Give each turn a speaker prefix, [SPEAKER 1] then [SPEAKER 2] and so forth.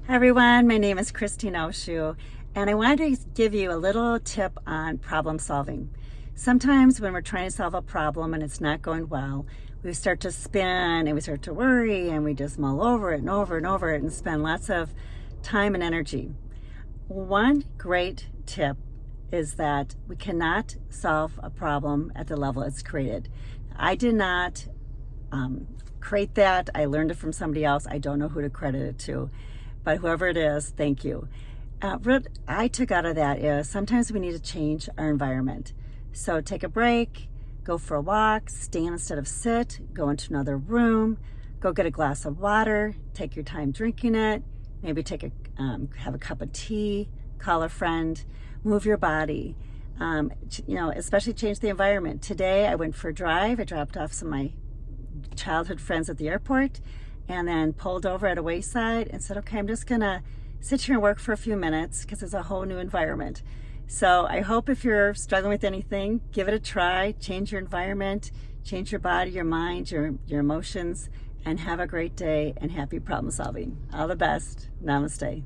[SPEAKER 1] Hi everyone, my name is Kristine, and I wanted to give you a little tip on problem solving. Sometimes when we're trying to solve a problem and it's not going well, we start to spin and we start to worry and we just mull over it and over and over it and spend lots of time and energy. One great tip is that we cannot solve a problem at the level it's created. I did not create that. I learned it from somebody else. I don't know who to credit it to. But whoever it is, thank you. What I took out of that is sometimes we need to change our environment. So take a break, go for a walk, stand instead of sit, go into another room, go get a glass of water, take your time drinking it, maybe have a cup of tea, call a friend, move your body, especially change the environment. Today I went for a drive. I dropped off some of my childhood friends at the airport and then pulled over at a wayside and said, okay, I'm just gonna sit here and work for a few minutes because it's a whole new environment. So I hope if you're struggling with anything, give it a try, change your environment, change your body, your mind, your emotions, and have a great day and happy problem solving. All the best. Namaste.